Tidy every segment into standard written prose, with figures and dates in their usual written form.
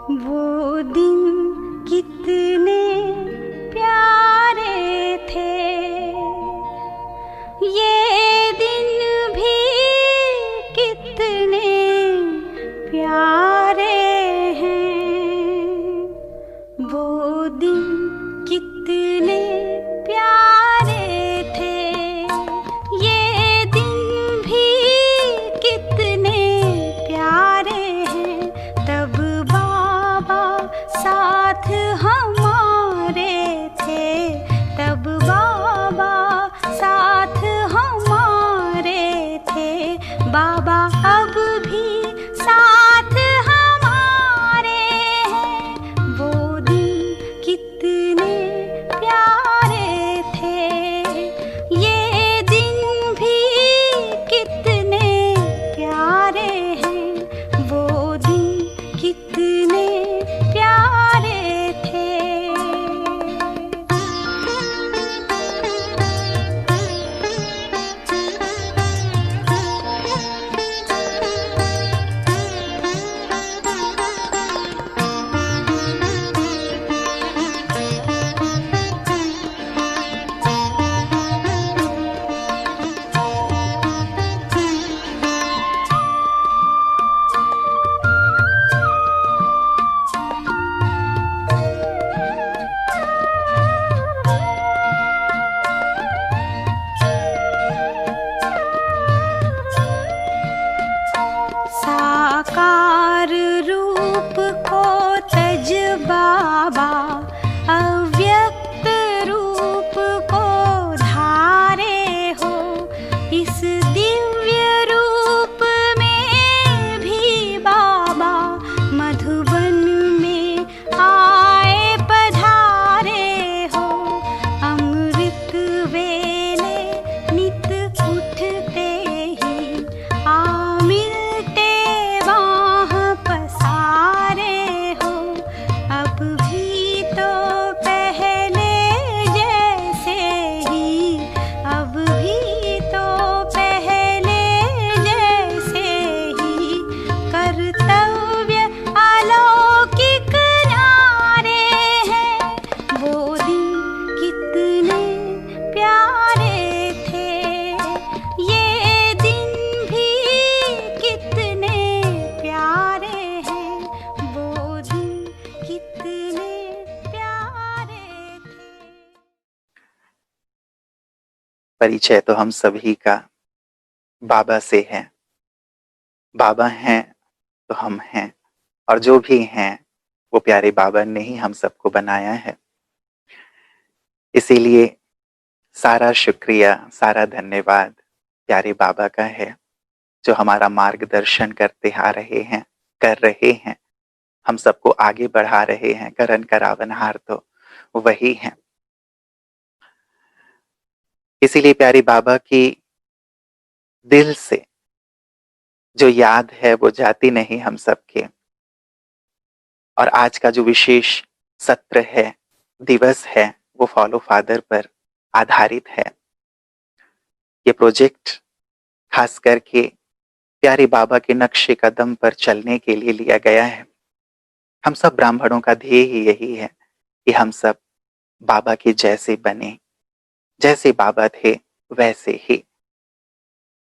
वो दिन कितने प्यारे थे, ये दिन भी कितने प्यारे हैं। वो दिन कितने प्यारे थे, ये दिन भी कितने प्यारे हैं। तब बाबा साथ हमारे थे, तब बाबा साथ हमारे थे। बाबा अब भी साथ हमारे हैं। वो दिन कितने प्यारे थे, ये दिन भी कितने प्यारे हैं। वो दिन कितने प्यारे थे। साकार रूप को तज बाबा, अव्यक्त रूप को धारे हो। इस दिव्य रूप में भी बाबा मधुबन में आए पधारे हो। अमृत वेले नित उठते ही आ मिलते बाह पसारे हो। अब भी तो पहले जैसे ही, अब भी तो पहले जैसे ही कर्तव्य अलौकिक नारे हैं। वो दिन कितने प्यारे थे, ये दिन भी कितने प्यारे हैं। वो दिन कितने प्यारे थे। परिचय तो हम सभी का बाबा से है। बाबा हैं तो हम हैं, और जो भी हैं वो प्यारे बाबा ने ही हम सबको बनाया है। इसीलिए सारा शुक्रिया, सारा धन्यवाद प्यारे बाबा का है, जो हमारा मार्गदर्शन करते आ रहे हैं, कर रहे हैं, हम सबको आगे बढ़ा रहे हैं। करन करावनहार तो वही हैं। इसीलिए प्यारे बाबा की दिल से जो याद है वो जाती नहीं हम सबके। और आज का जो विशेष सत्र है, दिवस है, वो फॉलो फादर पर आधारित है। ये प्रोजेक्ट खास करके प्यारे बाबा के नक्शे कदम पर चलने के लिए लिया गया है। हम सब ब्राह्मणों का ध्येय ही यही है कि हम सब बाबा के जैसे बने, जैसे बाबा थे वैसे ही।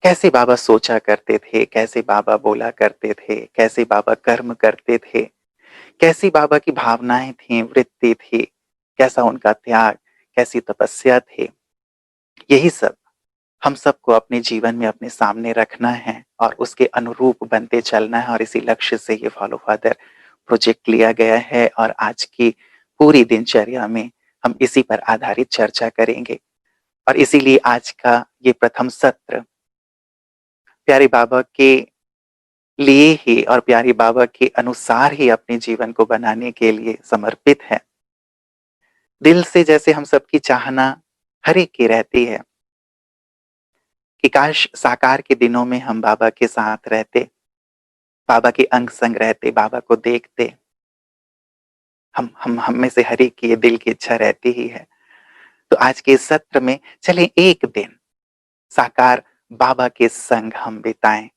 कैसे बाबा सोचा करते थे, कैसे बाबा बोला करते थे, कैसे बाबा कर्म करते थे, कैसी बाबा की भावनाएं थी, वृत्ति थी, कैसा उनका त्याग, कैसी तपस्या थी, यही सब हम सबको अपने जीवन में अपने सामने रखना है और उसके अनुरूप बनते चलना है। और इसी लक्ष्य से ये फॉलो फादर प्रोजेक्ट लिया गया है। और आज की पूरी दिनचर्या में हम इसी पर आधारित चर्चा करेंगे। और इसीलिए आज का ये प्रथम सत्र प्यारे बाबा के लिए ही और प्यारे बाबा के अनुसार ही अपने जीवन को बनाने के लिए समर्पित है। दिल से जैसे हम सबकी चाहना हर एक की रहती है कि काश साकार के दिनों में हम बाबा के साथ रहते, बाबा के अंग संग रहते, बाबा को देखते। हम में से हर एक की ये दिल की इच्छा रहती ही है। तो आज के इस सत्र में चले एक दिन साकार बाबा के संग हम बिताएं,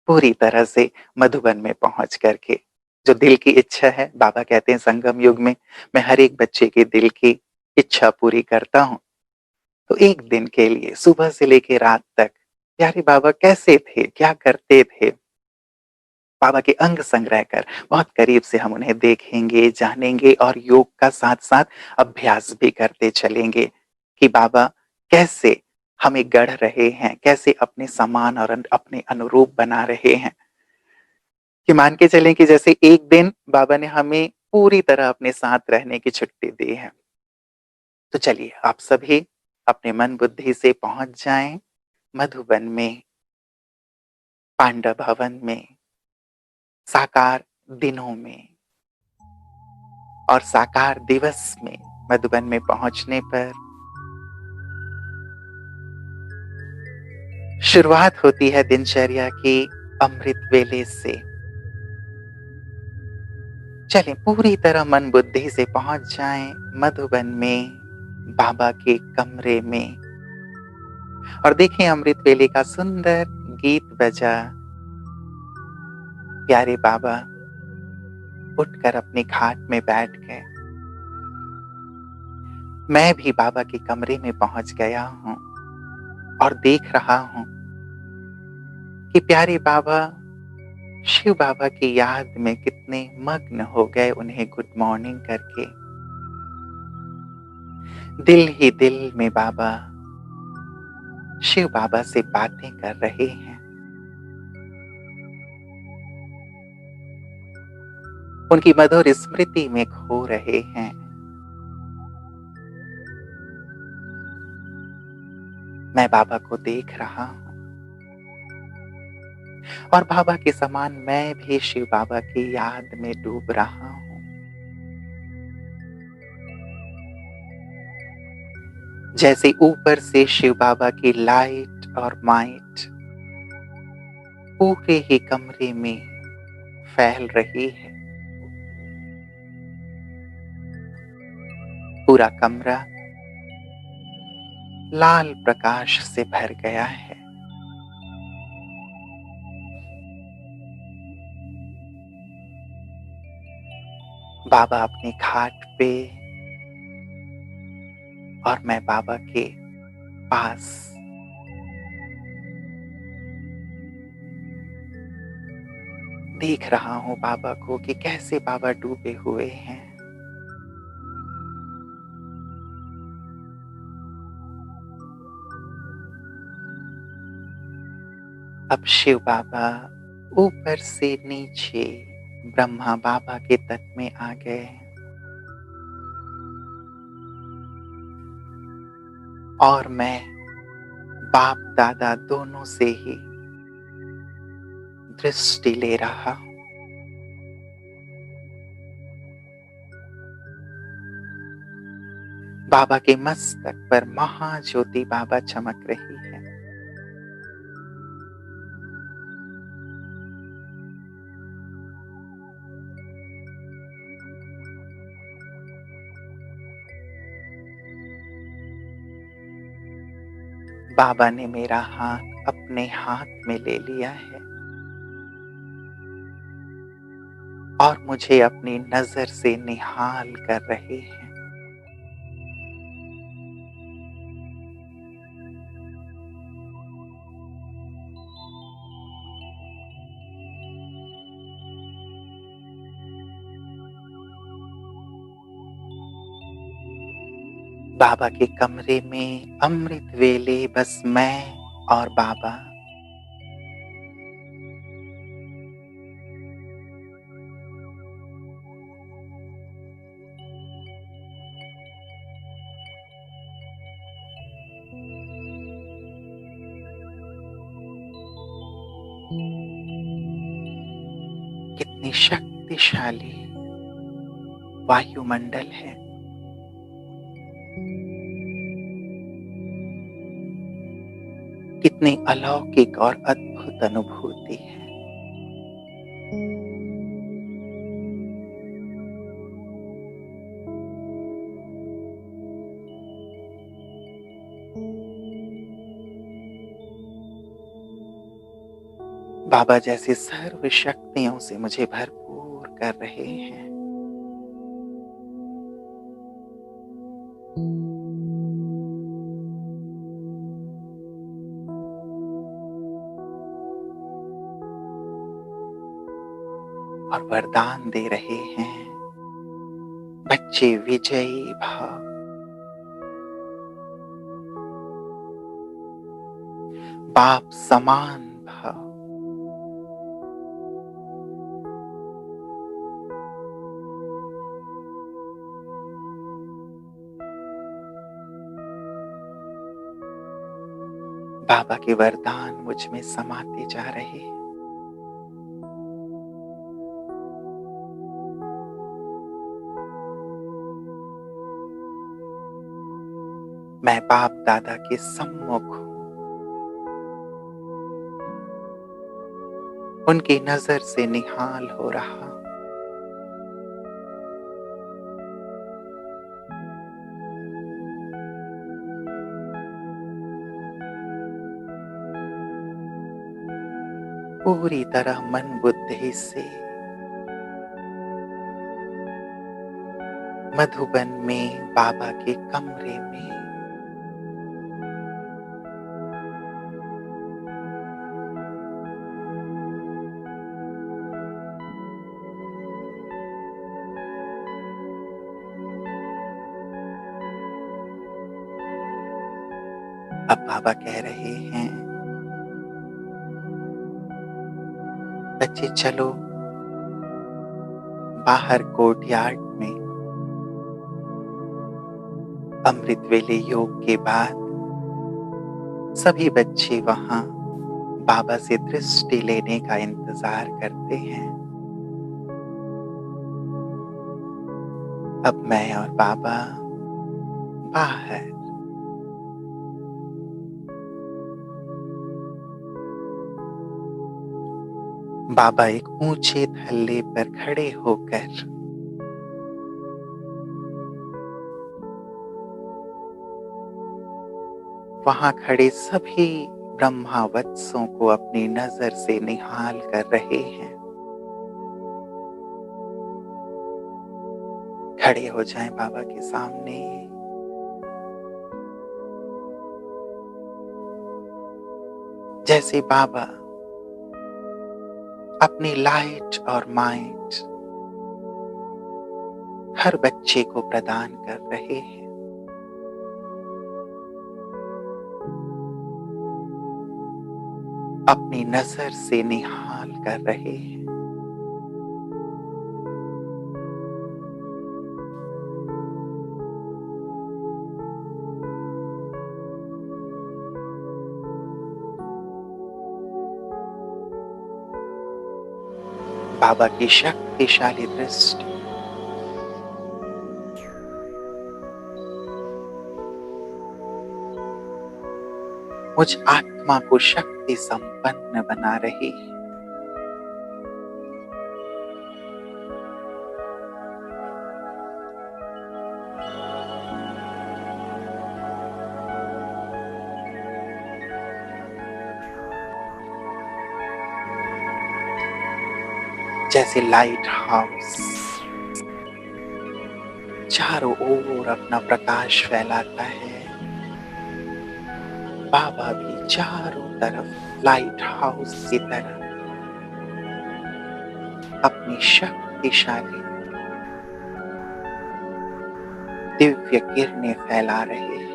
पूरी तरह से मधुबन में पहुंच करके। जो दिल की इच्छा है, बाबा कहते हैं संगम युग में मैं हर एक बच्चे के दिल की इच्छा पूरी करता हूँ। तो एक दिन के लिए सुबह से लेके रात तक प्यारे बाबा कैसे थे, क्या करते थे? बाबा के अंग संग रहकर बहुत करीब से हम उन्हें देखेंगे, जानेंगे और योग का साथ-साथ अभ्यास भी करते चलेंगे कि बाबा कैसे हमें गढ़ रहे हैं, कैसे अपने समान और अपने अनुरूप बना रहे हैं। कि मान के चलें कि जैसे एक दिन बाबा ने हमें पूरी तरह अपने साथ रहने की छुट्टी दी है। तो चलिए आप सभी अपने मन बुद्धि से पहुँच जाएँ मधुबन में, पांडव भवन में, साकार दिनों में और साकार दिवस में मधुबन में पहुँचने पर शुरुआत होती है दिनचर्या की अमृत वेले से। चलें पूरी तरह मन बुद्धि से पहुँच जाएँ मधुबन में, बाबा के कमरे में और देखें अमृत वेले का सुंदर गीत बजा। प्यारे बाबा उठकर अपनी खाट में बैठ गए। मैं भी बाबा के कमरे में पहुँच गया हूँ और देख रहा हूँ कि प्यारे बाबा शिव बाबा की याद में कितने मग्न हो गए उन्हें गुड मॉर्निंग करके। दिल ही दिल में बाबा शिव बाबा से बातें कर रहे हैं। उनकी मधुर स्मृति में खो रहे हैं। मैं बाबा को देख रहा हूँ और बाबा के समान मैं भी शिव बाबा की याद में डूब रहा हूँ। जैसे ऊपर से शिव बाबा की लाइट और माइट पूरे ही कमरे में फैल रही है। पूरा कमरा लाल प्रकाश से भर गया है। बाबा अपनी खाट पे और मैं बाबा के पास। देख रहा हूँ बाबा को कि कैसे बाबा डूबे हुए हैं। अब शिव बाबा ऊपर से नीचे ब्रह्मा बाबा के तट में आ गए और मैं बाप दादा दोनों से ही दृष्टि ले रहा हूं। बाबा के मस्तक पर महाज्योति बाबा चमक रही है। बाबा ने मेरा हाथ अपने हाथ में ले लिया है और मुझे अपनी नजर से निहाल कर रहे हैं। बाबा के कमरे में अमृत वेले बस मैं और बाबा। कितनी शक्तिशाली वायुमंडल है। कितनी अलौकिक और अद्भुत अनुभूति है। बाबा जैसे सर्व शक्तियों से मुझे भरपूर कर रहे हैं। और वरदान दे रहे हैं, बच्चे विजयी भाव, बाप समान भाव, बाबा के वरदान मुझ में समाते जा रहे हैं। मैं बाप दादा के सम्मुख हूं, उनकी नजर से निहाल हो रहा हूं। पूरी तरह मन बुद्धि से मधुबन में बाबा के कमरे में अब बाबा कह रहे हैं, बच्चे चलो बाहर कोर्टयार्ड में अमृत वेले योग के बाद सभी बच्चे वहां बाबा से दृष्टि लेने का इंतजार करते हैं। अब मैं और बाबा बाहर बाबा एक ऊंचे थल्ले पर खड़े होकर वहां खड़े सभी ब्रह्मावत्सों को अपनी नजर से निहाल कर रहे हैं। खड़े हो जाएं बाबा के सामने। जैसे बाबा अपनी लाइट और माइंड हर बच्चे को प्रदान कर रहे हैं। अपनी नजर से निहाल कर रहे हैं। बाबा की शक्तिशाली दृष्टि मुझ आत्मा को शक्ति संपन्न बना रही है। जैसे लाइट हाउस चारों ओर अपना प्रकाश फैलाता है, बाबा भी चारों तरफ लाइट हाउस की तरह अपनी शक्तिशाली दिव्य किरणें फैला रहे हैं।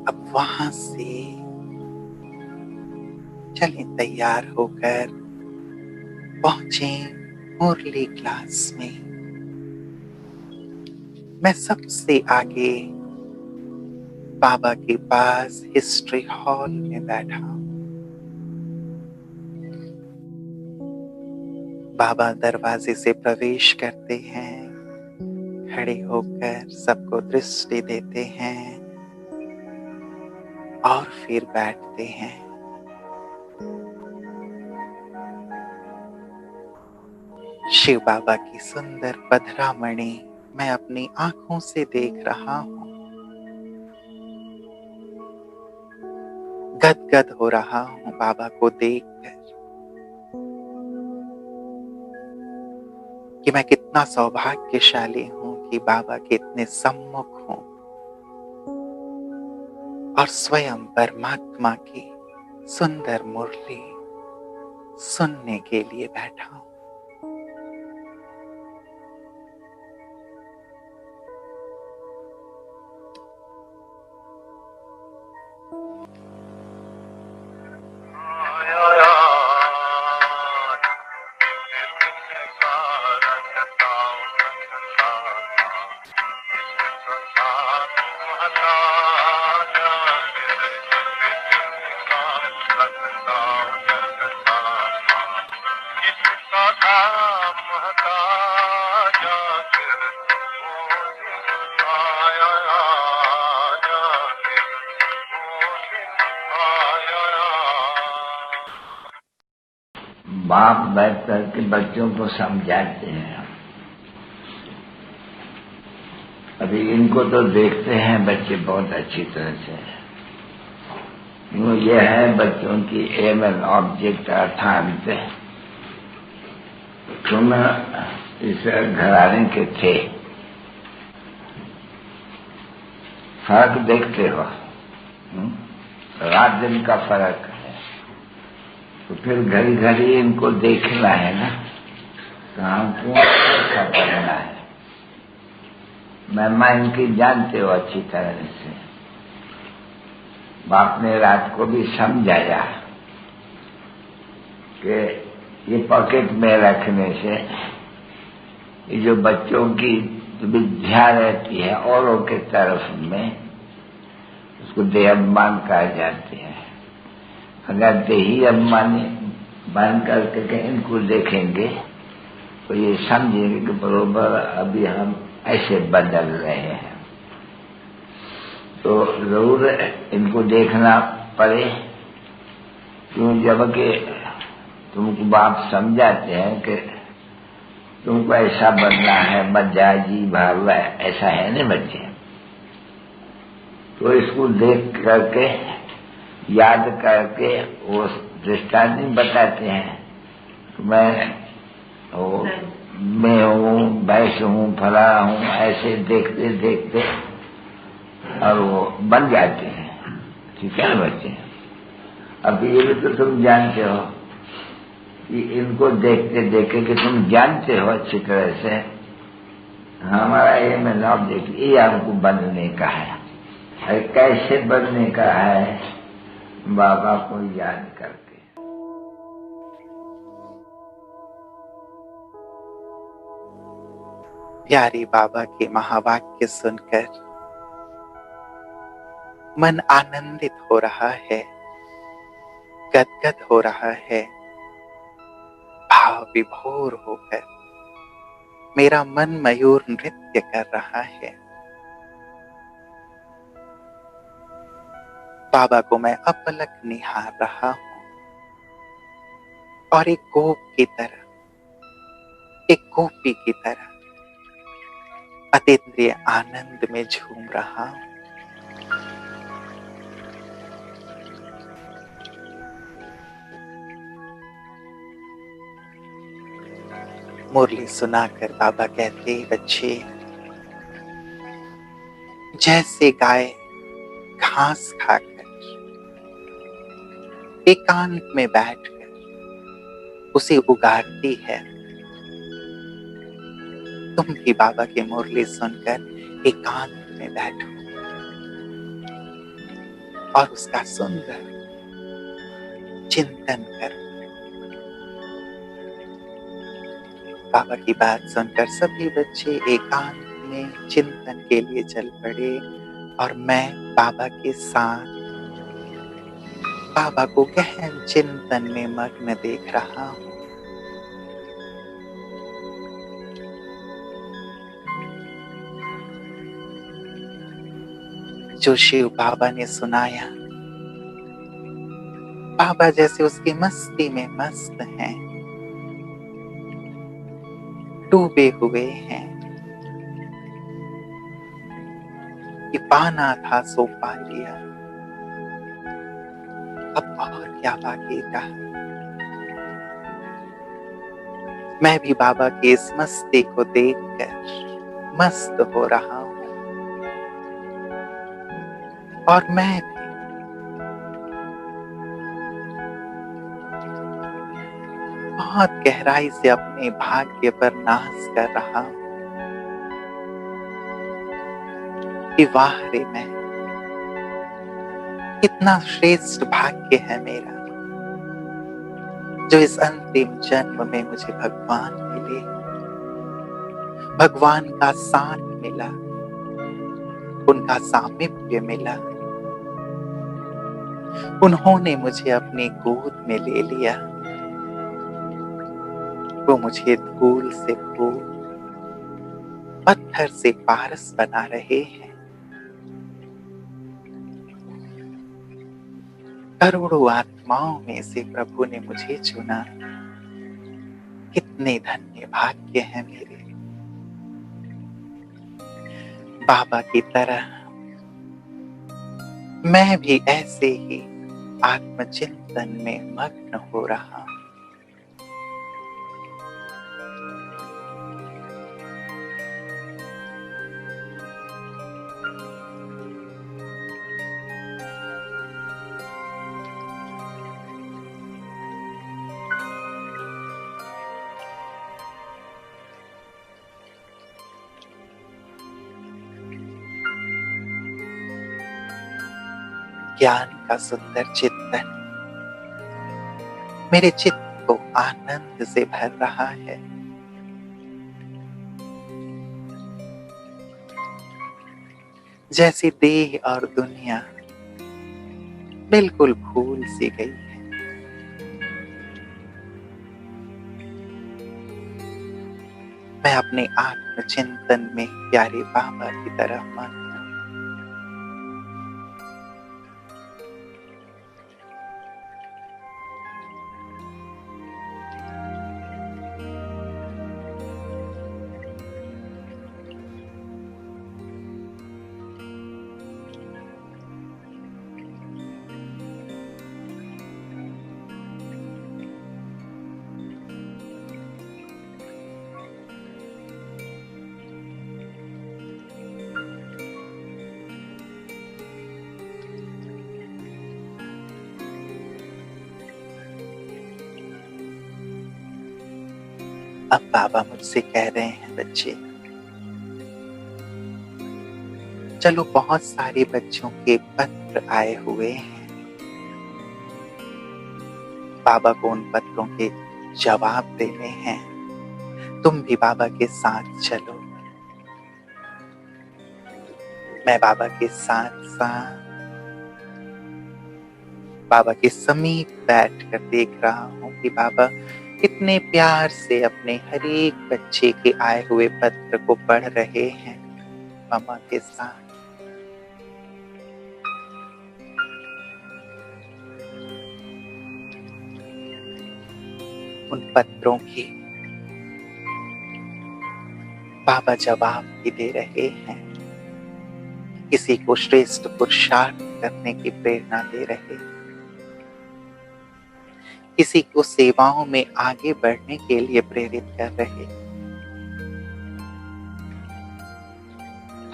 अब वहां से चले तैयार होकर पहुंचे मुरली क्लास में। मैं सबसे आगे बाबा के पास हिस्ट्री हॉल में बैठा हूं। बाबा दरवाजे से प्रवेश करते हैं, खड़े होकर सबको दृष्टि देते हैं और फिर बैठते हैं। शिव बाबा की सुंदर पधरामणि मैं अपनी आंखों से देख रहा हूं। गदगद हो रहा हूं बाबा को देखकर कि मैं कितना सौभाग्यशाली हूं कि बाबा के इतने सम्मुख हूं और स्वयं परमात्मा की सुंदर मुरली सुनने के लिए बैठा हूं। बाप बैठ करके बच्चों को समझाते हैं। अभी इनको तो देखते हैं बच्चे बहुत अच्छी तरह से। ये है बच्चों की एम एंड ऑब्जेक्ट अर्थात तुम इस घराने के थे, फर्क देखते हो, रात दिन का फर्क है। तो फिर घड़ी घड़ी इनको देखना है ना, कहाँ क्यों कैसा करना है। महिमा इनकी जानते हो अच्छी तरह से। बाप ने रात को भी समझाया कि ये पॉकेट में रखने से ये जो बच्चों की विद्या रहती है औरों के तरफ में, उसको देह अभिमान कहा जाते हैं। अगर देही अभिमानी बन करके इनको देखेंगे तो ये समझेंगे कि बरोबर अभी हम ऐसे बदल रहे हैं। तो जरूर इनको देखना पड़े, क्यों जबकि तुमको बाप समझाते हैं कि तुमको ऐसा बनना है, मजाजी भागवा ऐसा है नहीं बच्चे। तो इसको देख करके याद करके वो दृष्टांत नहीं बताते हैं। मैं हूँ, बैस हूँ, फला हूँ, ऐसे देखते देखते और वो बन जाते हैं। ठीक है ना बच्चे। अब ये भी तो तुम जानते हो कि इनको देखते देखे कि तुम जानते हो अच्छी तरह से हमारा ये में नाम देखिए ये हमको बनने का है। अरे कैसे बनने का है? बाबा को याद करके। प्यारे बाबा के महावाक्य सुनकर मन आनंदित हो रहा है, गदगद हो रहा है। भाव विभोर होकर मेरा मन मयूर नृत्य कर रहा है। बाबा को मैं अपलक निहार रहा हूं और एक गोप की तरह, एक गोपी की तरह अतीन्द्रिय आनंद में झूम रहा हूं। मुरली सुनाकर बाबा कहते, बच्चे जैसे गाय घास खाकर एकांत में बैठकर उसे उगारती है, तुम भी बाबा की मुरली सुनकर एकांत में बैठो और उसका सुंदर चिंतन करो। बाबा की बात सुनकर सभी बच्चे एकांत में चिंतन के लिए चल पड़े और मैं बाबा के साथ बाबा को गहन चिंतन में मग्न देख रहा हूँ। जो शिव बाबा ने सुनाया, बाबा जैसे उसकी मस्ती में मस्त हैं, डूबे हुए हैं कि पाना था सो पा लिया, अब और क्या बाकी था। मैं भी बाबा की इस मस्ती को देखकर मस्त हो रहा हूं और मैं भी बहुत गहराई से अपने भाग्य पर नाज कर रहा हूं कि वाह रे, मैं कितना श्रेष्ठ भाग्य है मेरा जो इस अंतिम जन्म में मुझे भगवान मिले, भगवान का साथ मिला, उनका सामीप्य मिला, उन्होंने मुझे अपनी गोद में ले लिया। वो मुझे धूल से फूल, पत्थर से पारस बना रहे हैं। करोड़ों आत्माओं में से प्रभु ने मुझे चुना। कितने धन्य भाग्य हैं मेरे। बाबा की तरह मैं भी ऐसे ही आत्मचिंतन में मग्न हो रहा हूं। ज्ञान का सुंदर चिंतन मेरे चित्त को आनंद से भर रहा है। जैसी देह और दुनिया बिल्कुल भूल सी गई है। मैं अपने आत्मचिंतन में प्यारे बाबा की तरह मग्न। अब बाबा मुझसे कह रहे हैं, बच्चे चलो, बहुत सारे बच्चों के पत्र आए हुए हैं। बाबा को उन पत्रों के जवाब देने हैं। तुम भी बाबा के साथ चलो। मैं बाबा के साथ साथ बाबा के समीप बैठकर देख रहा हूं कि बाबा कितने प्यार से अपने हर एक बच्चे के आए हुए पत्र को पढ़ रहे हैं मामा के साथ। उन पत्रों की बाबा जवाब भी दे रहे हैं। किसी को श्रेष्ठ पुरुषार्थ करने की प्रेरणा दे रहे हैं, किसी को सेवाओं में आगे बढ़ने के लिए प्रेरित कर रहे।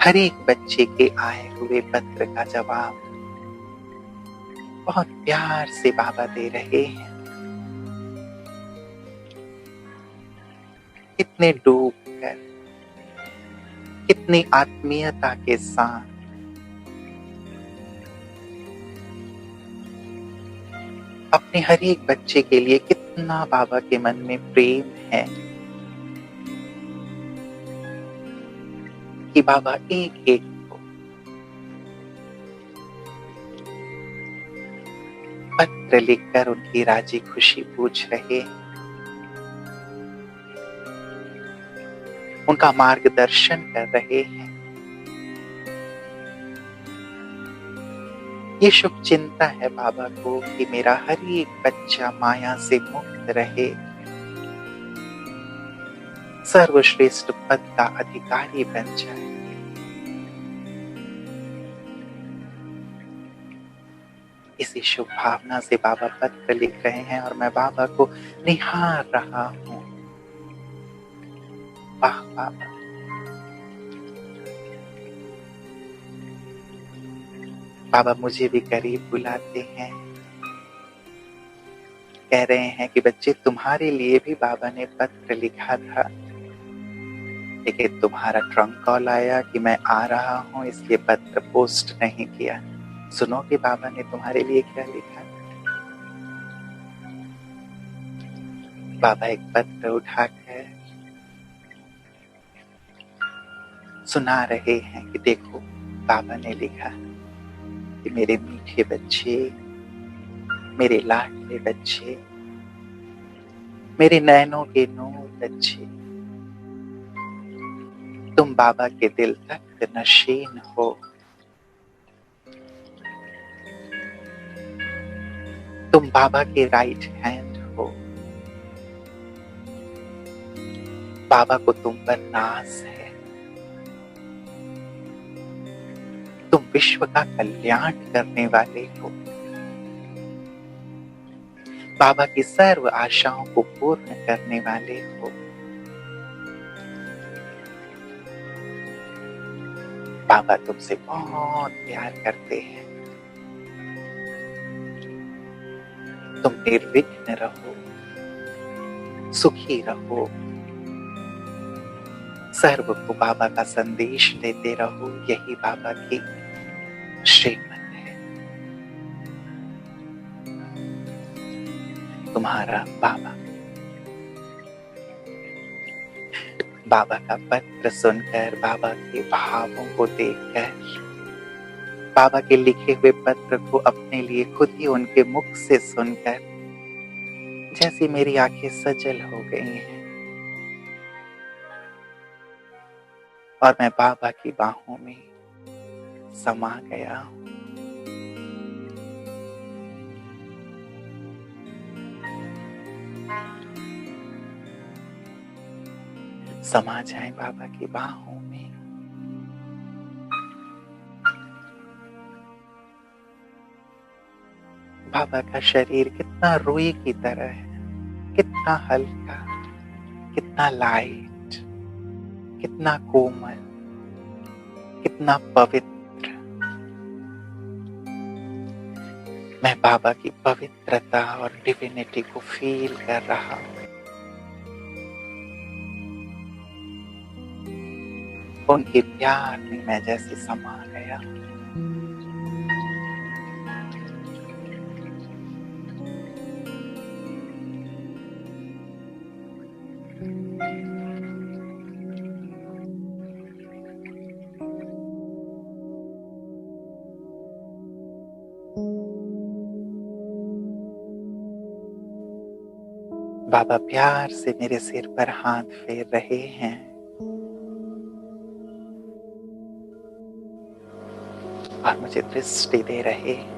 हर एक बच्चे के आए हुए पत्र का जवाब बहुत प्यार से बाबा दे रहे हैं। कितने डूब कर, कितनी आत्मीयता के साथ अपने हर एक बच्चे के लिए कितना बाबा के मन में प्रेम है। कि बाबा एक एक को पत्र लिखकर उनकी राजी खुशी पूछ रहे, उनका मार्गदर्शन कर रहे हैं। ये शुभ चिंता है बाबा को कि मेरा हर एक बच्चा माया से मुक्त रहे, सर्वश्रेष्ठ पद का अधिकारी बन जाए। इसी शुभ भावना से बाबा पत्र लिख रहे हैं और मैं बाबा को निहार रहा हूं। वाह बाबा, बाबा मुझे भी करीब बुलाते हैं, कह रहे हैं कि बच्चे तुम्हारे लिए भी बाबा ने पत्र लिखा था, लेकिन तुम्हारा ट्रंक कॉल आया कि मैं आ रहा हूं, इसलिए पत्र पोस्ट नहीं किया। सुनो कि बाबा ने तुम्हारे लिए क्या लिखा। बाबा एक पत्र उठाकर सुना रहे हैं कि देखो बाबा ने लिखा कि मेरे मीठे बच्चे, मेरे लाडले बच्चे, मेरे नैनों के नूर बच्चे, तुम बाबा के दिल तक नशीन हो। तुम बाबा के राइट हैंड हो। बाबा को तुम पर नाज है। तुम विश्व का कल्याण करने वाले हो। बाबा की सर्व आशाओं को पूर्ण करने वाले हो। बाबा तुमसे बहुत प्यार करते हैं। तुम निर्विघ्न रहो, सुखी रहो, सर्व को बाबा का संदेश देते रहो, यही बाबा की श्रीमत है। तुम्हारा बाबा। बाबा का पत्र सुनकर, बाबा के भावों को देखकर, बाबा के लिखे हुए पत्र को अपने लिए खुद ही उनके मुख से सुनकर जैसी मेरी आंखें सजल हो गई हैं और मैं बाबा की बाहों में समा गया हूं। समा जाए बाबा की बाहों में। बाबा का शरीर कितना रुई की तरह है, कितना हल्का, कितना लाइट, कितना कोमल, कितना पवित्र। मैं बाबा की पवित्रता और डिविनिटी को फील कर रहा हूं। उनके प्यार में मैं जैसे समा गया। बाबा प्यार से मेरे सिर पर हाथ फेर रहे हैं और मुझे दृष्टि दे रहे हैं।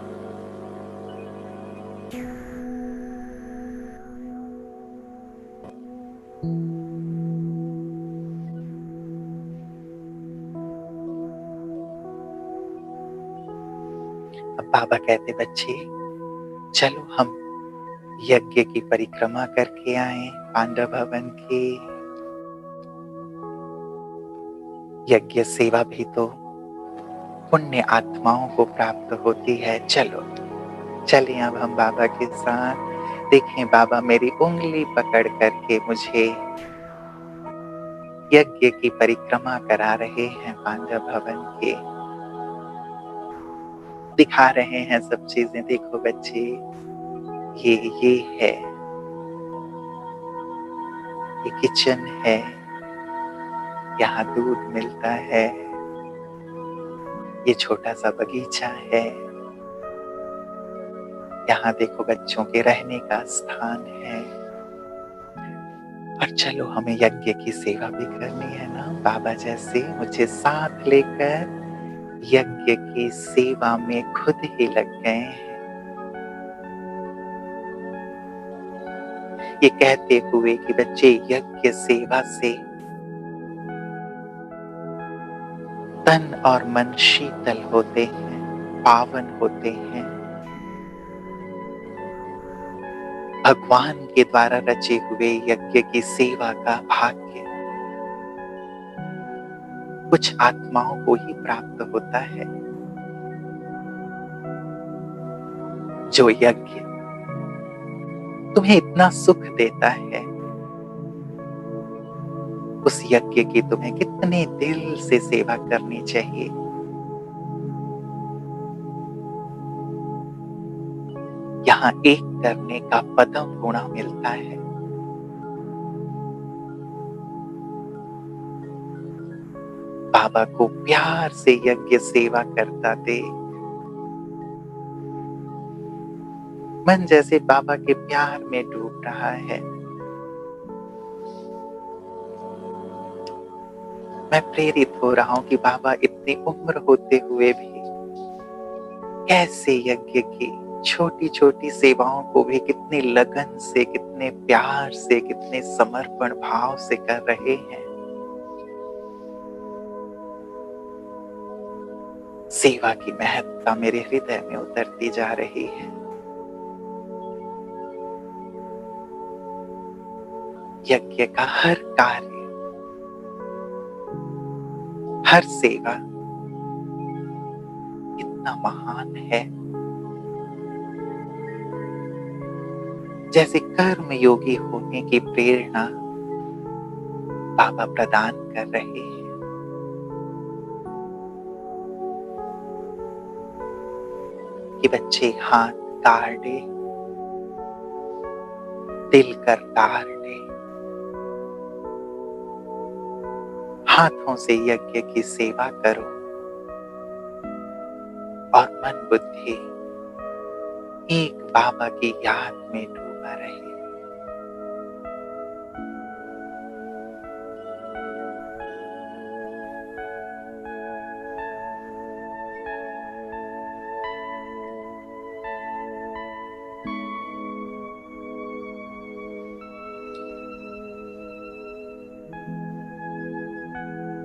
अब बाबा कहते, बच्चे चलो हम यज्ञ की परिक्रमा करके आए, पांडव भवन की। यज्ञ सेवा भी तो पुण्य आत्माओं को प्राप्त होती है। चलो चलें अब हम बाबा के साथ। देखें बाबा मेरी उंगली पकड़ करके मुझे यज्ञ की परिक्रमा करा रहे हैं, पांडव भवन के दिखा रहे हैं सब चीजें। देखो बच्चे, ये है, ये किचन है, यहाँ दूध मिलता है, ये छोटा सा बगीचा है, यहाँ देखो बच्चों के रहने का स्थान है। और चलो हमें यज्ञ की सेवा भी करनी है ना, बाबा जैसे मुझे साथ लेकर यज्ञ की सेवा में खुद ही लग गए हैं। ये कहते हुए कि बच्चे यज्ञ सेवा से तन और मन शीतल होते हैं, पावन होते हैं। भगवान के द्वारा रचे हुए यज्ञ की सेवा का भाग्य कुछ आत्माओं को ही प्राप्त होता है। जो यज्ञ तुम्हें इतना सुख देता है, उस यज्ञ की तुम्हें कितने दिल से सेवा करनी चाहिए। यहाँ एक करने का पदम गुणा मिलता है। बाबा को प्यार से यज्ञ सेवा करता दे। मन जैसे बाबा के प्यार में डूब रहा है। मैं प्रेरित हो रहा हूं कि बाबा इतनी उम्र होते हुए भी कैसे यज्ञ की छोटी छोटी सेवाओं को भी कितने लगन से, कितने प्यार से, कितने समर्पण भाव से कर रहे हैं। सेवा की महत्ता मेरे हृदय में उतरती जा रही है। यज्ञ का हर कार्य, हर सेवा इतना महान है। जैसे कर्म योगी होने की प्रेरणा बाबा प्रदान कर रहे हैं। कि बच्चे हाथ काट दे, दिल कर तार दे, हाथों से यज्ञ की सेवा करो और मन बुद्धि एक बाबा की याद में डूबा रहे।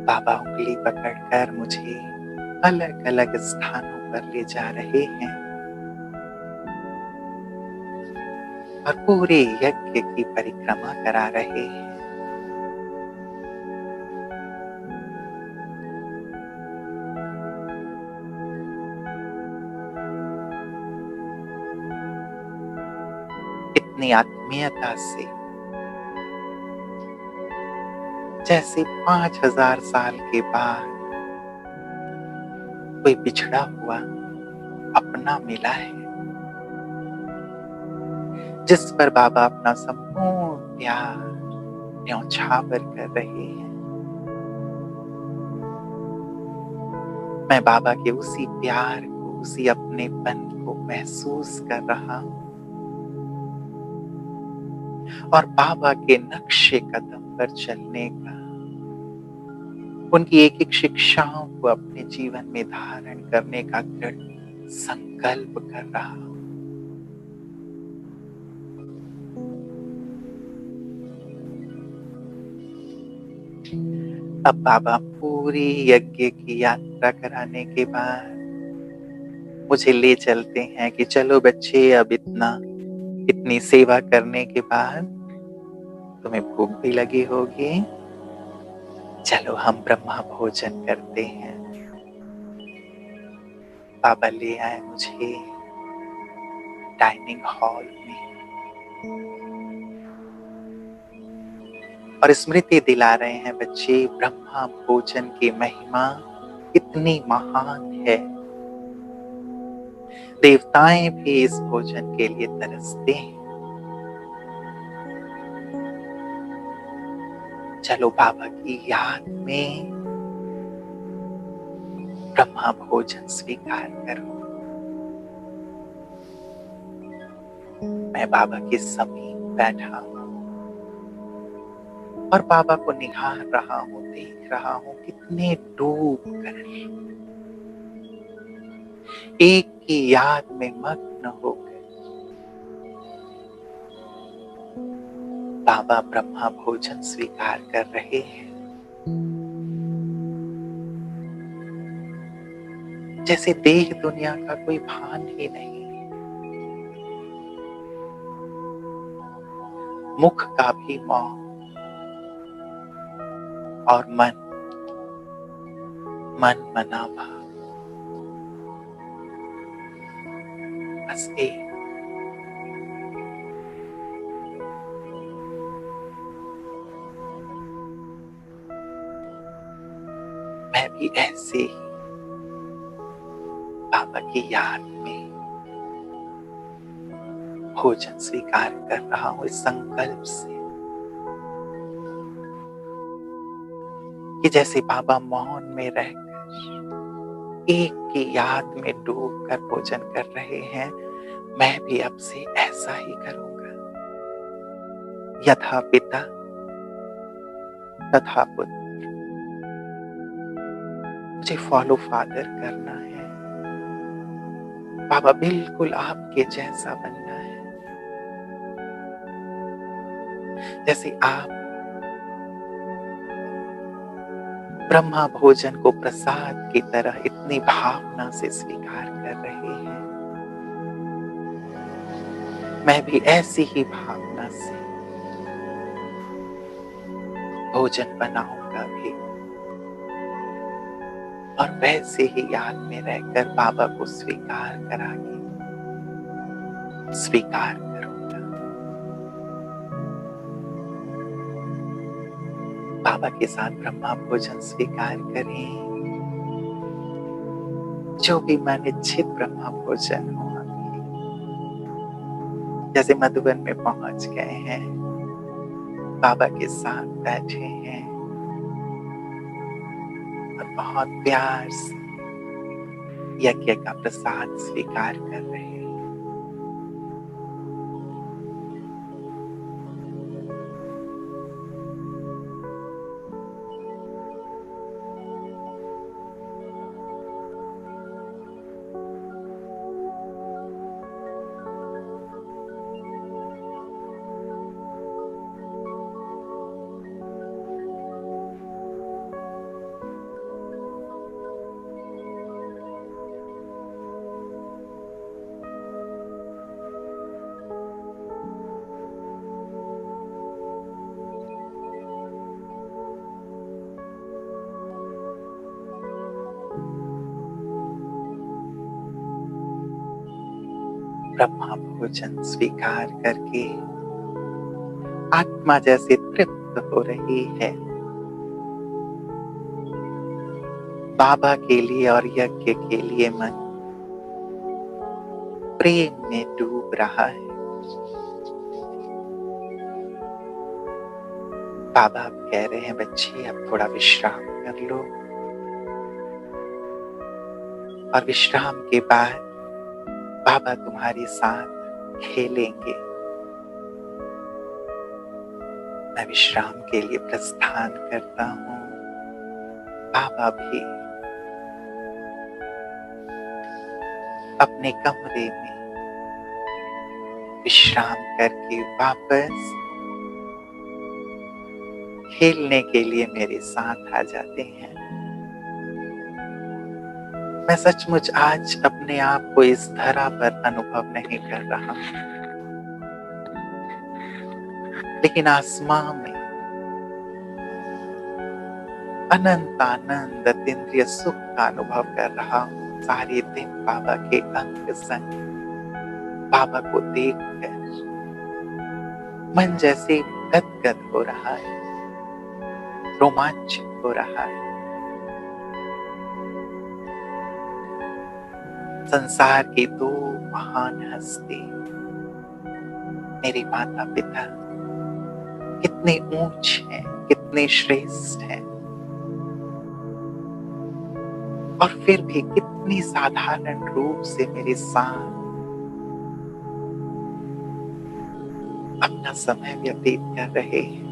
बाबा उंगली पकड़कर मुझे अलग अलग स्थानों पर ले जा रहे हैं और पूरे यज्ञ की परिक्रमा करा रहे हैं। इतनी आत्मीयता से, जैसे 5000 साल के बाद कोई बिछड़ा हुआ अपना मिला है, जिस पर बाबा अपना संपूर्ण प्यार न्यौछावर कर रहे हैं। मैं बाबा के उसी प्यार को, उसी अपनेपन को महसूस कर रहा हूं और बाबा के नक्शे कदम पर चलने का, उनकी एक एक शिक्षाओं को अपने जीवन में धारण करने का दृढ़ संकल्प कर रहा हूं। अब बाबा पूरी यज्ञ की यात्रा कराने के बाद मुझे ले चलते हैं कि चलो बच्चे, अब इतनी सेवा करने के बाद तुम्हें भूख भी लगी होगी, चलो हम ब्रह्मा भोजन करते हैं। बाबा ले आए मुझे डाइनिंग हॉल में और स्मृति दिला रहे हैं, बच्चे ब्रह्मा भोजन की महिमा कितनी महान है। देवताएं भी इस भोजन के लिए तरसते हैं। चलो बाबा की याद में ब्रह्मा ब्रह्मा भोजन स्वीकार करो। मैं बाबा के समीप बैठा हूं और बाबा को निहार रहा हूं, देख रहा हूं कितने डूब कर एक की याद में मग्न होकर बाबा ब्रह्मा भोजन स्वीकार कर रहे हैं। जैसे देह दुनिया का कोई भान ही नहीं, मुख का भी मौन और मन मना भाव, बस एक। मैं भी ऐसे ही बाबा की याद में भोजन स्वीकार कर रहा हूं, इस संकल्प से कि जैसे बाबा मौन में रहकर एक की याद में डूब कर भोजन कर रहे हैं, मैं भी अब से ऐसा ही करूंगा। यथा पिता तथा पुत्र, मुझे फॉलो फादर करना है। बाबा बिल्कुल आपके जैसा बनना है। जैसे आप ब्रह्मा भोजन को प्रसाद की तरह इतनी भावना से स्वीकार कर रहे हैं, मैं भी ऐसी ही भावना से भोजन बनाऊंगा भी और वैसे ही याद में रहकर बाबा को स्वीकार करूंगा। बाबा के साथ ब्रह्मा भोजन स्वीकार करें। जो भी मन इच्छित ब्रह्मा भोजन हो, जैसे मधुबन में पहुंच गए हैं, बाबा के साथ बैठे हैं और बहुत प्यार से यज्ञ का प्रसाद स्वीकार कर रहे हैं। ब्रह्मा भोजन स्वीकार करके आत्मा जैसे तृप्त हो रही है, बाबा के लिए और यज्ञ के लिए मन प्रेम में डूब रहा है। बाबा अब कह रहे हैं, बच्ची अब थोड़ा विश्राम कर लो, और विश्राम के बाद बाबा तुम्हारे साथ खेलेंगे। मैं विश्राम के लिए प्रस्थान करता हूं। बाबा भी अपने कमरे में विश्राम करके वापस खेलने के लिए मेरे साथ आ जाते हैं। मैं सचमुच आज अपने आप को इस धरा पर अनुभव नहीं कर रहा, लेकिन आसमां में अनंत आनंद अतीन्द्रिय सुख का अनुभव कर रहा हूं। सारे दिन बाबा के अंग संग, बाबा को देखकर मन जैसे गदगद हो रहा है, रोमांचित हो रहा है। संसार की दो महान हस्ती, मेरे माता पिता कितने ऊंच हैं, कितने श्रेष्ठ हैं, और फिर भी कितनी साधारण रूप से मेरे साथ अपना समय व्यतीत कर रहे हैं।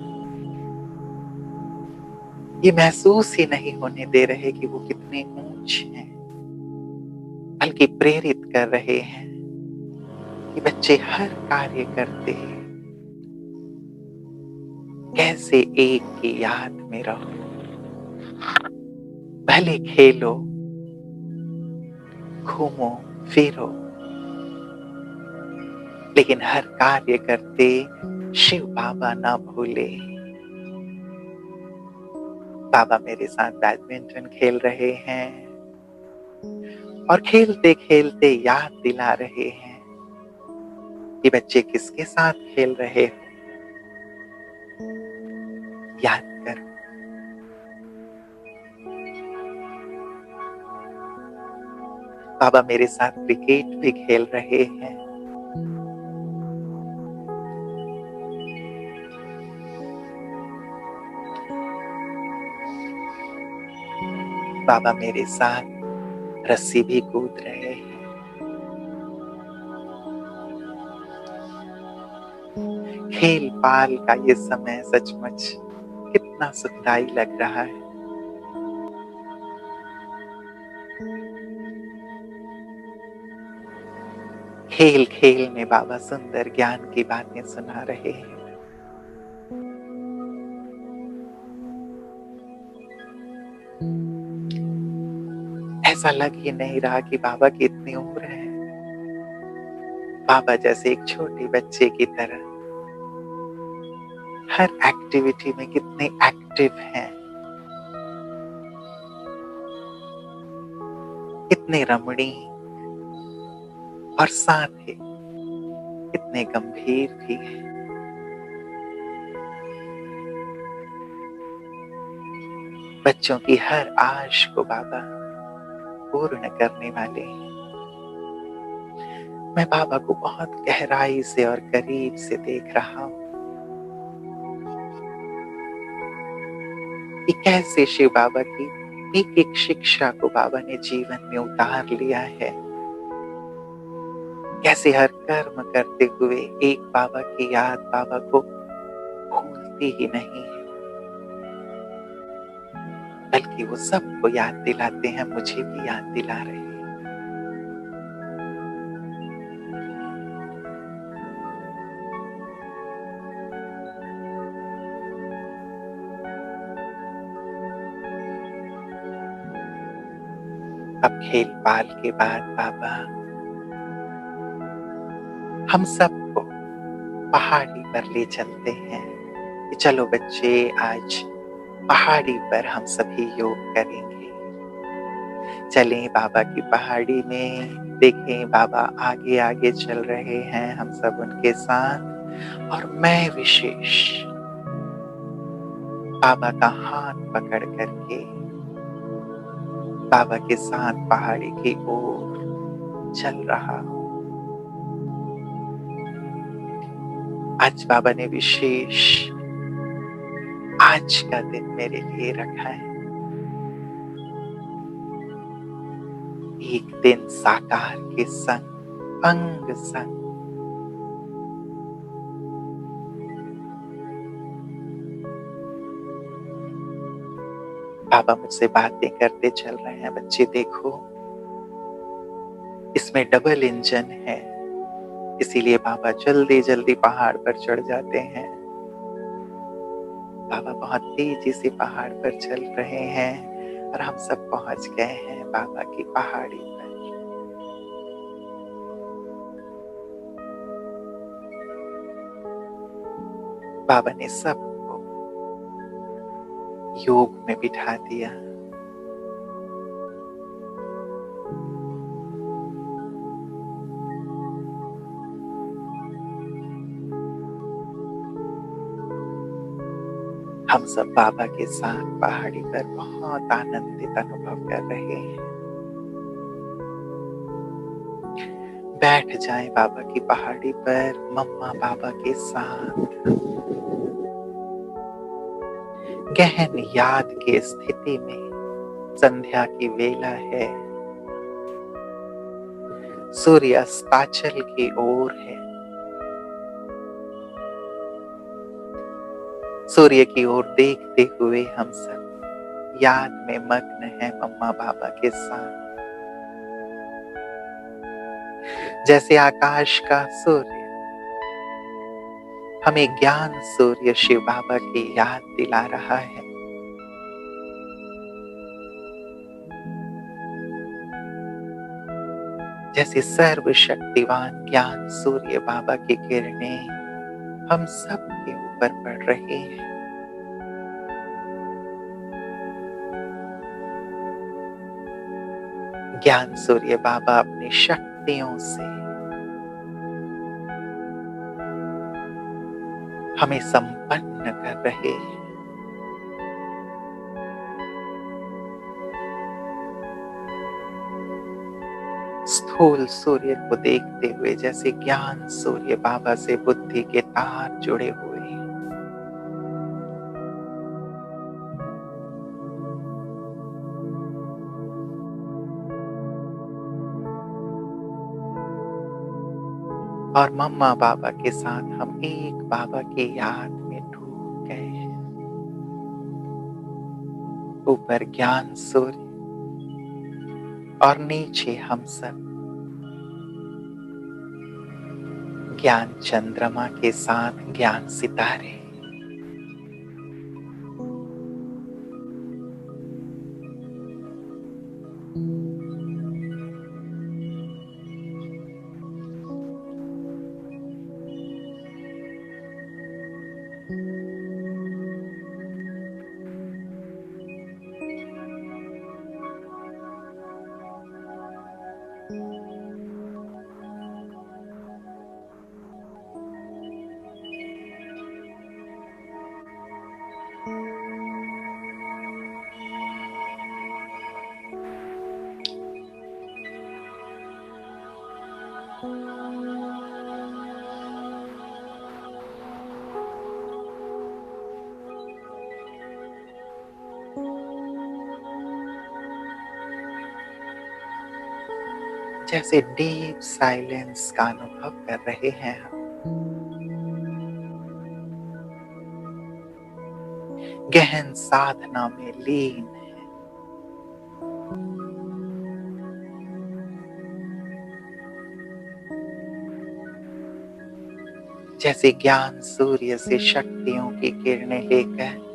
ये महसूस ही नहीं होने दे रहे कि वो कितने ऊंच हैं, बल्कि प्रेरित कर रहे हैं कि बच्चे हर कार्य करते हैं कैसे एक की याद में रहो, भले खेलो, घूमो फिरो, लेकिन हर कार्य करते शिव बाबा ना भूले। बाबा मेरे साथ बैडमिंटन खेल रहे हैं और खेलते खेलते याद दिला रहे हैं कि बच्चे किसके साथ खेल रहे हो, याद करो। बाबा मेरे साथ क्रिकेट भी खेल रहे हैं। बाबा मेरे साथ रस्सी भी कूद रहे हैं। खेल पाल का ये समय सचमुच कितना सुखदाई लग रहा है। खेल खेल में बाबा सुंदर ज्ञान की बातें सुना रहे हैं। ऐसा लग ही नहीं रहा कि बाबा की इतनी उम्र है। बाबा जैसे एक छोटे बच्चे की तरह हर एक्टिविटी में कितने एक्टिव हैं, कितने रमणीय और साथ ही कितने गंभीर भी हैं। बच्चों की हर आश को बाबा पूर्ण करने वाले हैं। मैं बाबा को बहुत गहराई से और करीब से देख रहा हूं कि कैसे शिव बाबा की एक एक शिक्षा को बाबा ने जीवन में उतार लिया है। कैसे हर कर्म करते हुए एक बाबा की याद बाबा को भूलती ही नहीं है, बल्कि वो सबको याद दिलाते हैं, मुझे भी याद दिला रहे हैं। अब खेल पाल के बाद बाबा हम सबको पहाड़ी पर ले चलते हैं कि चलो बच्चे, आज पहाड़ी पर हम सभी योग करेंगे। चलें बाबा की पहाड़ी में, देखें बाबा आगे आगे चल रहे हैं, हम सब उनके साथ, और मैं विशेष बाबा का हाथ पकड़ करके बाबा के साथ पहाड़ी की ओर चल रहा हूं। आज बाबा ने विशेष आज का दिन मेरे लिए रखा है, एक दिन साकार के संग, अंग संग। बाबा मुझसे बातें करते चल रहे हैं, बच्चे देखो इसमें डबल इंजन है, इसीलिए बाबा जल्दी जल्दी पहाड़ पर चढ़ जाते हैं। बाबा बहुत तेजी से पहाड़ पर चल रहे हैं और हम सब पहुंच गए हैं बाबा की पहाड़ी पर। बाबा ने सबको योग में बिठा दिया। हम सब बाबा के साथ पहाड़ी पर बहुत आनंदित अनुभव कर रहे हैं। बैठ जाएं बाबा की पहाड़ी पर, मम्मा बाबा के साथ गहन याद की स्थिति में संध्या की वेला है, सूर्य अस्ताचल की ओर है। सूर्य की ओर देखते हुए हम सब याद में मग्न हैं मम्मा पापा के साथ। जैसे आकाश का सूर्य हमें ज्ञान सूर्य शिव बाबा की याद दिला रहा है, जैसे सर्वशक्तिवान ज्ञान सूर्य बाबा की किरणें हम सब के ऊपर पड़ रही हैं। ज्ञान सूर्य बाबा अपनी शक्तियों से हमें संपन्न कर रहे हैं। स्थूल सूर्य को देखते हुए जैसे ज्ञान सूर्य बाबा से बुद्धि के तार जुड़े हुए हैं। और मम्मा बाबा के साथ हम एक बाबा की याद में डूब गए हैं। ऊपर ज्ञान सूर्य और नीचे हम सब ज्ञान चंद्रमा के साथ ज्ञान सितारे। जैसे डीप साइलेंस का अनुभव कर रहे हैं हम। गहन साधना में लीन है। जैसे ज्ञान सूर्य से शक्तियों की किरणें लेकर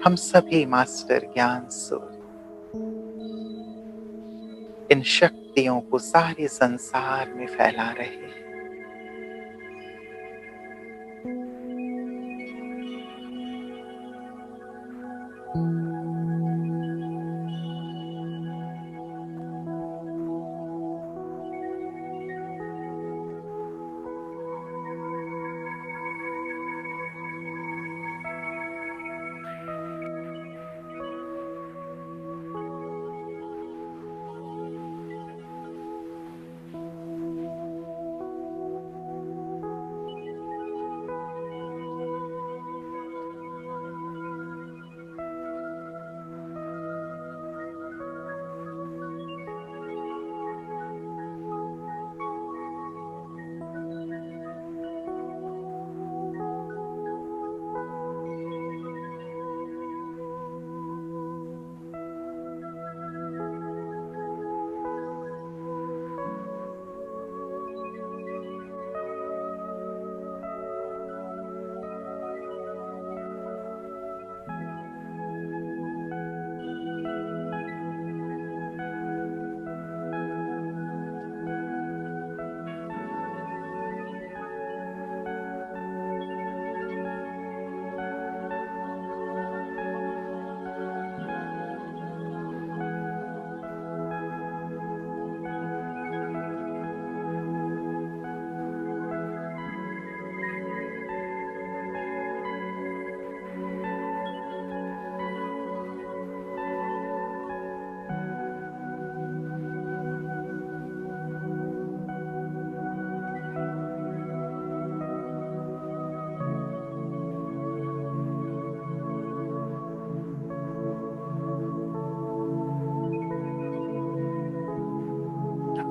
हम सभी मास्टर ज्ञान सूर्य इन शक्तियों को सारे संसार में फैला रहे हैं।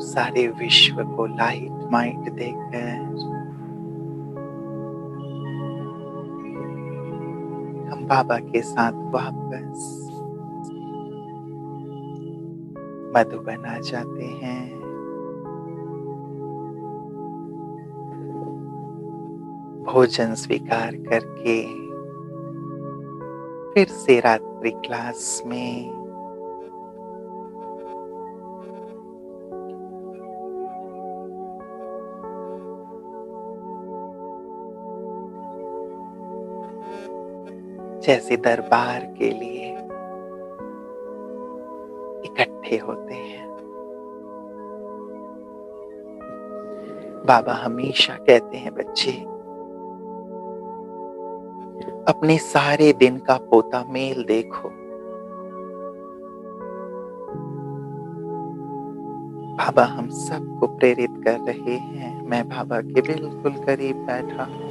सारे विश्व को लाइट माइट देकर हम बाबा के साथ वापस मधुबन आ जाते हैं। भोजन स्वीकार करके फिर से रात्रि क्लास में जैसे दरबार के लिए इकट्ठे होते हैं। बाबा हमेशा कहते हैं, बच्चे अपने सारे दिन का पोता मेल देखो। बाबा हम सबको प्रेरित कर रहे हैं। मैं बाबा के बिल्कुल करीब बैठा हूं।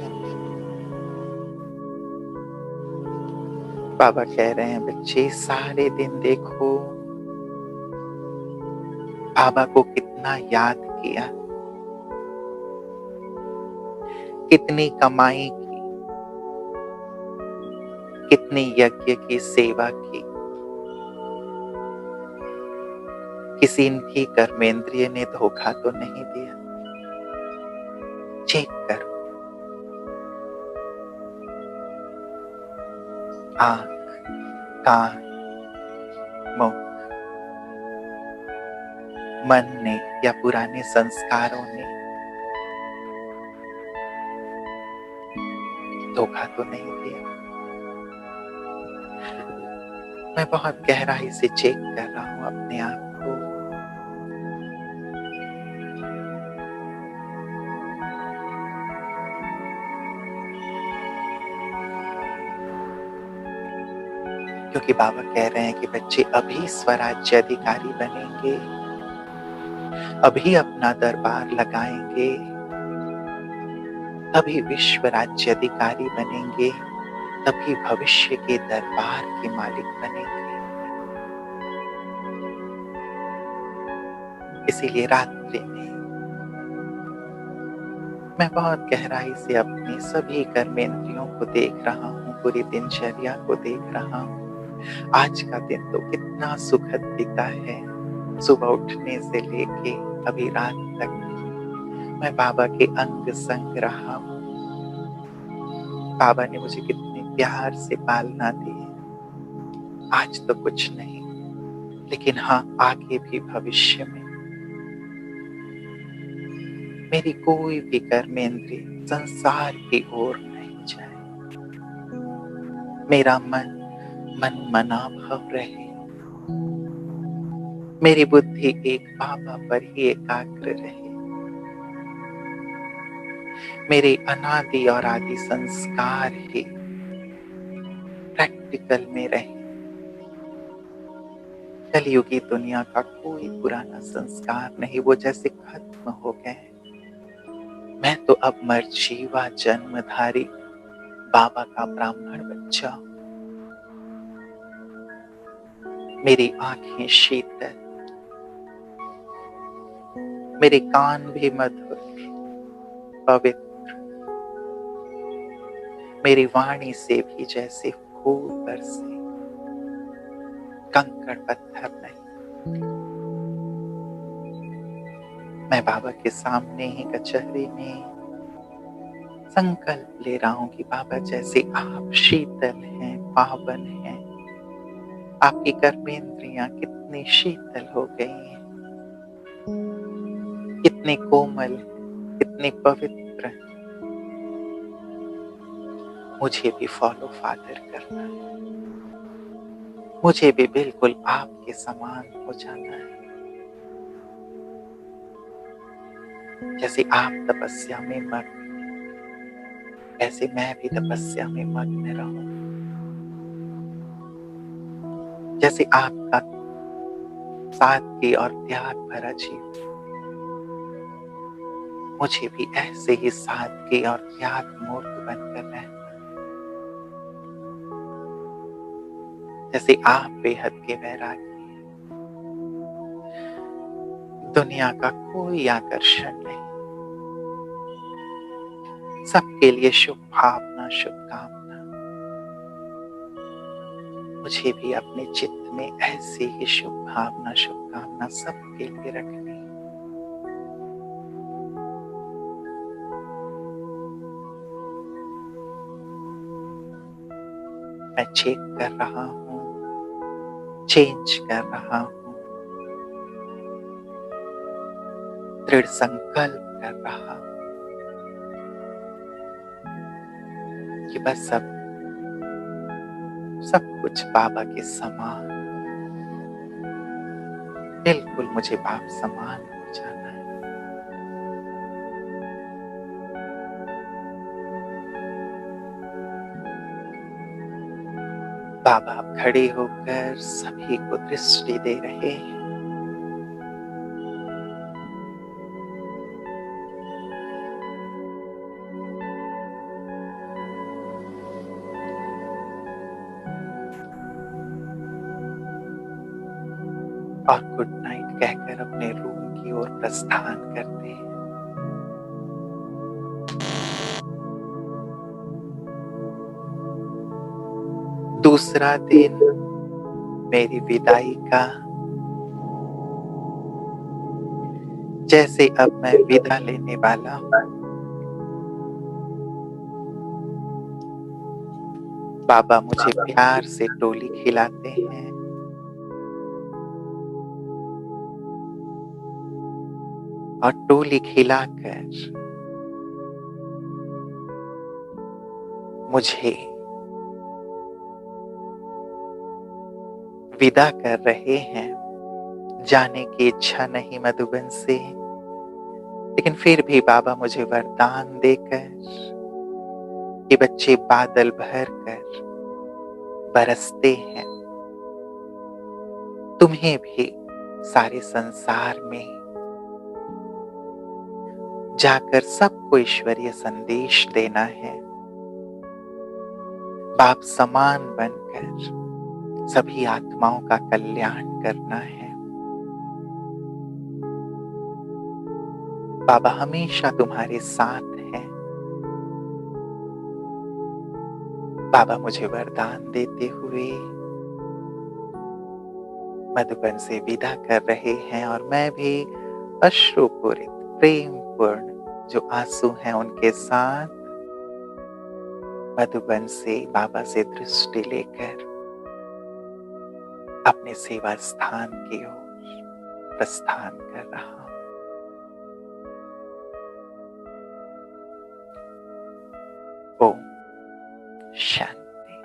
बाबा कह रहे हैं, बच्चे सारे दिन देखो बाबा को कितना याद किया, कितनी कमाई की, कितनी यज्ञ की सेवा की। किसी भी कर्मेंद्रिय ने धोखा तो नहीं दिया। चेक करो, आंख, कान, मुख, मन ने या पुराने संस्कारों ने धोखा तो नहीं दिया। मैं बहुत गहराई से चेक कर रहा हूं अपने आप को। क्योंकि बाबा कह रहे हैं कि बच्चे अभी स्वराज्य अधिकारी बनेंगे, अभी अपना दरबार लगाएंगे, तभी विश्व राज्य अधिकारी बनेंगे, तभी भविष्य के दरबार के मालिक बनेंगे। इसीलिए रात्रि में मैं बहुत गहराई से अपने सभी कर्मेंद्रियों को देख रहा हूँ, पूरी दिनचर्या को देख रहा हूँ। आज का दिन तो कितना सुखद बीता है। सुबह उठने से लेके अभी रात तक मैं बाबा के अंग संग रहा हूँ। बाबा ने मुझे कितने प्यार से पालना दी है। आज तो कुछ नहीं, लेकिन हाँ, आगे भी भविष्य में मेरी कोई भी कर्मेंद्रिय संसार की ओर नहीं जाए। मेरा मन मना भाव रहे। मेरी बुद्धि एक बाबा पर ही एकाग्र रहे। मेरे अनादि और आदि संस्कार ही प्रैक्टिकल में रहे। कलयुगी दुनिया का कोई पुराना संस्कार नहीं, वो जैसे खत्म हो गए। मैं तो अब मरजीवा जन्मधारी बाबा का ब्राह्मण बच्चा हूं। मेरी आंखें शीतल, मेरे कान भी मधुर पवित्र, मेरी वाणी से भी जैसे फूल बरसे, कंकड़ पत्थर नहीं। मैं बाबा के सामने ही कचहरी में संकल्प ले रहा हूं कि बाबा जैसे आप शीतल हैं, पावन हैं, आपकी कर्मेंद्रियां कितनी शीतल हो गई हैं, कितने कोमल, कितने पवित्र। मुझे भी फॉलो फादर करना है, मुझे भी बिल्कुल आपके समान हो जाना है। जैसे आप तपस्या में मग्न, ऐसे मैं भी तपस्या में मग्न रहूं। जैसे आपका सादगी और त्याग भरा जीवन, मुझे भी ऐसे ही सादगी और त्याग मूर्त बनकर रहना। जैसे आप बेहद के वैरागी, दुनिया का कोई आकर्षण नहीं, सबके लिए शुभ भावना, शुभकामना। मुझे भी अपने चित्त में ऐसी ही शुभ भावना, शुभकामना सबके लिए रखनी। मैं चेक कर रहा हूँ, चेंज कर रहा हूँ, दृढ़ संकल्प कर रहा हूँ कि बस अब सब कुछ बाबा के समान, बिल्कुल मुझे बाप समान हो जाना है। बाबा अब खड़े होकर सभी को दृष्टि दे रहे हैं। और गुड नाइट कहकर अपने रूम की ओर प्रस्थान करते हैं। दूसरा दिन मेरी विदाई का। जैसे अब मैं विदा लेने वाला हूँ, बाबा मुझे प्यार से टोली खिलाते हैं और टोली खिलाकर मुझे विदा कर रहे हैं। जाने की इच्छा नहीं मधुबन से, लेकिन फिर भी बाबा मुझे वरदान देकर ये बच्चे बादल भर कर बरसते हैं। तुम्हें भी सारे संसार में जाकर सबको ईश्वरीय संदेश देना है। बाप समान बनकर सभी आत्माओं का कल्याण करना है। बाबा हमेशा तुम्हारे साथ हैं। बाबा मुझे वरदान देते हुए मधुबन से विदा कर रहे हैं और मैं भी अश्रुपूरित, प्रेम पूर्ण जो आंसू हैं उनके साथ मधुबन से बाबा से दृष्टि लेकर अपने सेवा स्थान की ओर प्रस्थान कर रहा हूं। ओम शांति।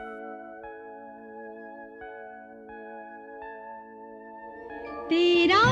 तेरा